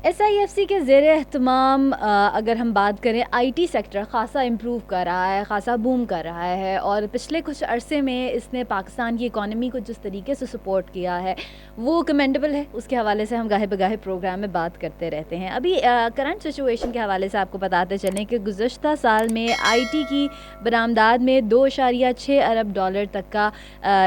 S I F C کے زیر اہتمام اگر ہم بات کریں آئی ٹی سیکٹر خاصا امپروو کر رہا ہے، خاصا بوم کر رہا ہے، اور پچھلے کچھ عرصے میں اس نے پاکستان کی اکانومی کو جس طریقے سے سپورٹ کیا ہے وہ کمینڈیبل ہے. اس کے حوالے سے ہم گاہے بگاہے پروگرام میں بات کرتے رہتے ہیں. ابھی کرنٹ سچویشن کے حوالے سے آپ کو بتاتے چلیں کہ گزشتہ سال میں آئی ٹی کی برآمدات میں 2.6 ارب ڈالر تک کا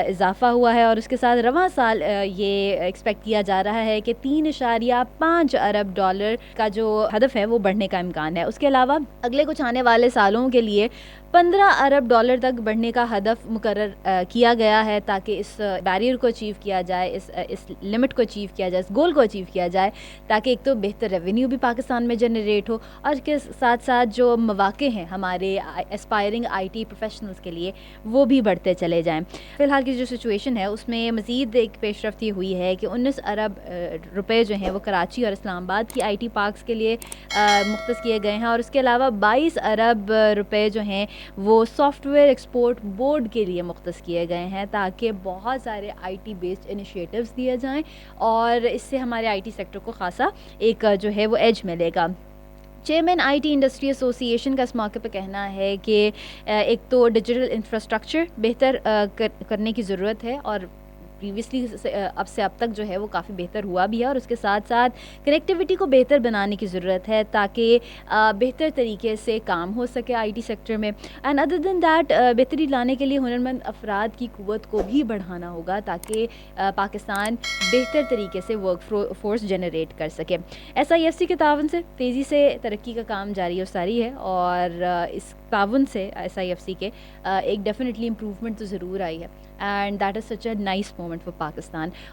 اضافہ ہوا ہے، اور اس کے ساتھ رواں سال یہ ایکسپیکٹ کیا جا رہا ہے کہ 3.5 ارب ڈالر کا جو ہدف ہے وہ بڑھنے کا امکان ہے. اس کے علاوہ اگلے کچھ آنے والے سالوں کے لیے 15 ارب ڈالر تک بڑھنے کا ہدف مقرر کیا گیا ہے، تاکہ اس بیریئر کو اچیو کیا جائے، اس لمٹ کو اچیو کیا جائے، اس گول کو اچیو کیا جائے، تاکہ ایک تو بہتر ریونیو بھی پاکستان میں جنریٹ ہو، اور اس کے ساتھ ساتھ جو مواقع ہیں ہمارے اسپائرنگ آئی ٹی پروفیشنلز کے لیے وہ بھی بڑھتے چلے جائیں. فی الحال کی جو سچویشن ہے اس میں مزید ایک پیش رفت یہ ہوئی ہے کہ 19 ارب روپے جو ہیں وہ کراچی اور اسلام آباد کی آئی ٹی پارکس کے لیے مختص کیے گئے ہیں، اور اس کے علاوہ 22 ارب روپے جو ہیں وہ سافٹ ویئر ایکسپورٹ بورڈ کے لیے مختص کیے گئے ہیں، تاکہ بہت سارے آئی ٹی بیسڈ انیشیٹوز دیے جائیں، اور اس سے ہمارے آئی ٹی سیکٹر کو خاصا ایک جو ہے وہ ایج ملے گا. چیئرمین آئی ٹی انڈسٹری ایسوسی ایشن کا اس موقع پہ کہنا ہے کہ ایک تو ڈیجیٹل انفراسٹرکچر بہتر کرنے کی ضرورت ہے، اور پریویسلی اب تک جو ہے وہ کافی بہتر ہوا بھی ہے، اور اس کے ساتھ ساتھ کنیکٹیوٹی کو بہتر بنانے کی ضرورت ہے تاکہ بہتر طریقے سے کام ہو سکے آئی ٹی سیکٹر میں. اینڈ ادر دین دیٹ بہتری لانے کے لیے ہنرمند افراد کی قوت کو بھی بڑھانا ہوگا، تاکہ پاکستان بہتر طریقے سے ورک فورس جنریٹ کر سکے. ایس آئی ایف سی کے تعاون سے تیزی سے ترقی کا کام جاری و ساری ہے، اور اس تعاون سے ایس آئی ایف سی کے ایک ڈیفینیٹلی امپروومنٹ تو ضرور آئی ہے، and that is such a nice moment for Pakistan.